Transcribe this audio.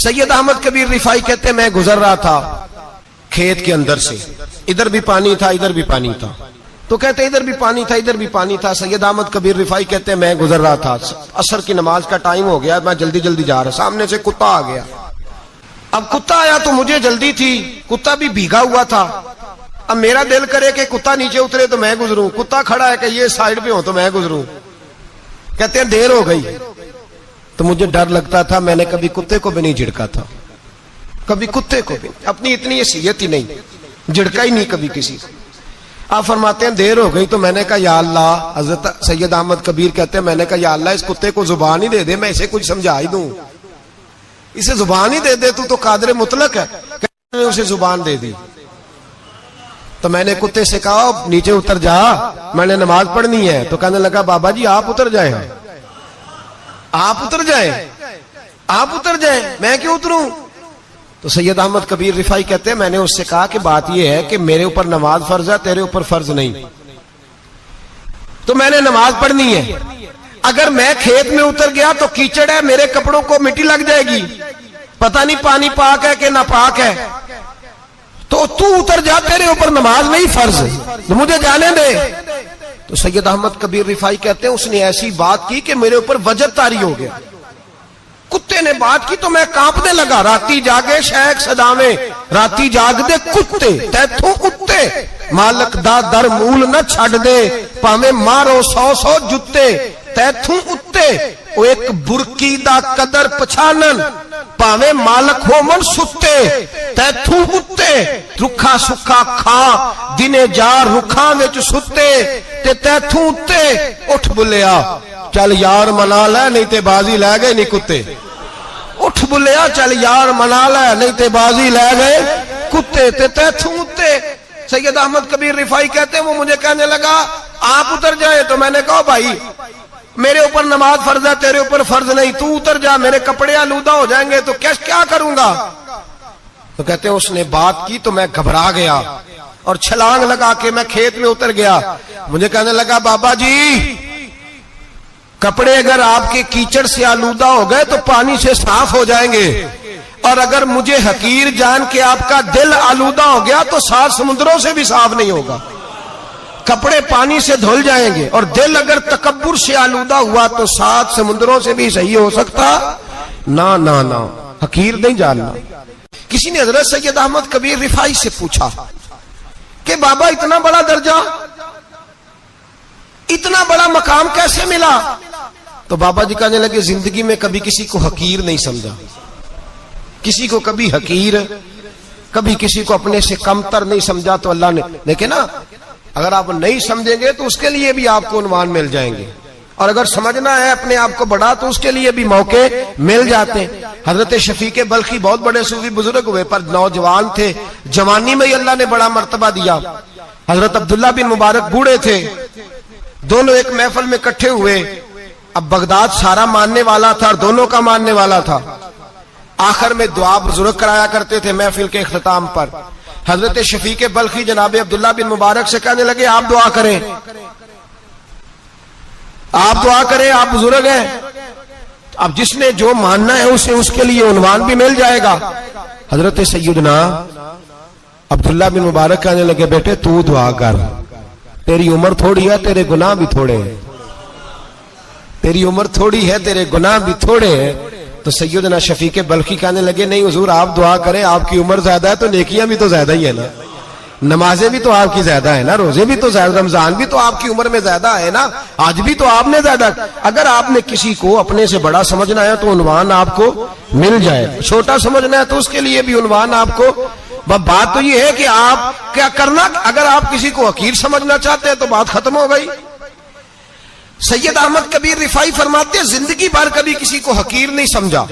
سید احمد کبیر رفائی کہتے ہیں میں گزر رہا تھا کھیت کے اندر سے، ادھر بھی پانی تھا ادھر بھی پانی تھا، تو کہتے ہیں ادھر بھی پانی تھا ادھر بھی پانی تھا۔ سید احمد کبیر رفائی کہتے ہیں میں گزر رہا تھا، عصر کی نماز کا ٹائم ہو گیا، میں جلدی جلدی جا رہا، سامنے سے کتا آ گیا۔ اب کتا آیا تو مجھے جلدی تھی، کتا بھی بھیگا ہوا تھا، اب میرا دل کرے کہ کتا نیچے اترے تو میں گزروں، کتا کھڑا ہے کہ یہ سائیڈ پہ ہو تو میں گزروں۔ کہتے ہیں دیر ہو گئی تو مجھے ڈر لگتا تھا، میں نے کبھی کتے کو بھی نہیں جھڑکا تھا، کبھی کتے کو بھی، اپنی اتنی حیثیت ہی نہیں، جھڑکا ہی نہیں کبھی کسی کو۔ آپ فرماتے ہیں دیر ہو گئی تو میں نے کہا یا اللہ، حضرت سید احمد کبیر کہتے ہیں میں نے کہا یا اللہ اس کتے کو زبان ہی دے دے، میں اسے کچھ سمجھا ہی دوں، اسے زبان ہی دے دے، تو قادر مطلق ہے، کہ اسے زبان دے دی۔ تو میں نے کتے سے کہا نیچے اتر جا، میں نے نماز پڑھنی ہے، تو کہنے لگا بابا جی آپ اتر جائیں، آپ اتر جائیں، آپ اتر جائیں، میں کیوں اتروں؟ تو سید احمد کبیر رفائی کہتے ہیں میں نے اس سے کہا کہ بات یہ ہے کہ میرے اوپر نماز فرض ہے، تیرے اوپر فرض نہیں، تو میں نے نماز پڑھنی ہے، اگر میں کھیت میں اتر گیا تو کیچڑ ہے، میرے کپڑوں کو مٹی لگ جائے گی، پتہ نہیں پانی پاک ہے کہ ناپاک ہے، تو تو اتر جا، تیرے اوپر نماز نہیں فرض، تو مجھے جانے دے۔ تو سید احمد کبیر رفائی کہتے ہیں اس نے ایسی بات کی کہ میرے اوپر وجد طاری ہو گیا، کتے نے بات کی تو میں کانپنے لگا، راتی جاگے شیخ سداویں، راتی جاگ دے کتے، تیتھوں کتے، مالک دا در مول نہ چھڑ دے، پاویں مارو 100 جتے، تیتھوں اتے، او ایک برکی دا قدر پچھانن، پاویں مالک ہو من ستے، تیتھوں اتے، رکھا سکھا کھا، دنے جار رکھاں وچ ستے، تے تیتھوں اتے، اٹھ بلیا، چل یار منا لے نہیں تے بازی لے گئے نہیں کتے، اٹھ بلیا چل یار منا لے نہیں تے بازی لے گئے کتے، تے تیتھوں اتے۔ سید احمد کبیر رفائی کہتے ہیں وہ مجھے کہنے لگا آپ اتر جائیں، تو میں نے کہا بھائی میرے اوپر نماز فرض ہے، تیرے اوپر فرض نہیں، تو اتر جا، میرے کپڑے آلودہ ہو جائیں گے تو کیا کروں گا؟ تو کہتے ہیں اس نے بات کی تو میں گھبرا گیا اور چھلانگ لگا کے میں کھیت میں اتر گیا۔ مجھے کہنے لگا بابا جی کپڑے اگر آپ کے کیچڑ سے آلودہ ہو گئے تو پانی سے صاف ہو جائیں گے، اور اگر مجھے حقیر جان کے آپ کا دل آلودہ ہو گیا تو 7 سمندروں سے بھی صاف نہیں ہوگا، کپڑے پانی سے دھل جائیں گے، اور دل اگر تکبر سے آلودہ ہوا تو 7 سمندروں سے بھی صحیح ہو سکتا نا نا نا، حقیر نہیں جاننا۔ کسی نے حضرت سید احمد کبیر رفائی سے پوچھا کہ بابا اتنا بڑا درجہ، اتنا بڑا مقام کیسے ملا؟ تو بابا جی کہنے لگے زندگی میں کبھی کسی کو حقیر نہیں سمجھا، کسی کو کبھی حقیر، کبھی کسی کو اپنے سے کم تر نہیں سمجھا، تو اللہ نے دیکھیں نا اگر آپ نہیں سمجھیں گے تو اس کے لیے بھی آپ کو عنوان مل جائیں گے، اور اگر سمجھنا ہے اپنے آپ کو بڑا تو اس کے لیے بھی موقع مل جاتے ہیں۔ حضرت شفیق بلخی بہت بڑے صوفی بزرگ ہوئے پر نوجوان تھے، جوانی میں ہی اللہ نے بڑا مرتبہ دیا۔ حضرت عبداللہ بن مبارک بوڑھے تھے، دونوں ایک محفل میں اکٹھے ہوئے، اب بغداد سارا ماننے والا تھا اور دونوں کا ماننے والا تھا، آخر میں دعا بزرگ کرایا کرتے تھے محفل کے اختتام پر۔ حضرت شفیق بلخی جناب عبداللہ بن مبارک سے کہنے لگے آپ دعا کریں، آپ دعا کریں، آپ بزرگ ہیں، اب جس نے جو ماننا ہے اسے اس کے لیے عنوان بھی مل جائے گا۔ حضرت سیدنا عبداللہ بن مبارک کہنے لگے بیٹے تو دعا کر، تیری عمر تھوڑی ہے تیرے گناہ بھی تھوڑے ہیں، تیری عمر تھوڑی ہے تیرے گناہ بھی تھوڑے ہیں۔ تو سیدنا شفیق بلخی کہنے لگے نہیں حضور آپ دعا کریں، آپ کی عمر زیادہ ہے تو نیکیاں بھی تو زیادہ ہی ہے نا، نمازیں بھی تو آپ کی زیادہ ہے نا، روزے بھی تو زیادہ، رمضان بھی تو آپ کی عمر میں زیادہ ہے نا، آج بھی تو آپ نے زیادہ۔ اگر آپ نے کسی کو اپنے سے بڑا سمجھنا ہے تو عنوان آپ کو مل جائے، چھوٹا سمجھنا ہے تو اس کے لیے بھی عنوان آپ کو۔ بات تو یہ ہے کہ آپ کیا کرنا، اگر آپ کسی کو حقیر سمجھنا چاہتے ہیں تو بات ختم ہو گئی۔ سید احمد کبیر رفائی فرماتے ہیں زندگی بھر کبھی کسی کو حقیر نہیں سمجھا۔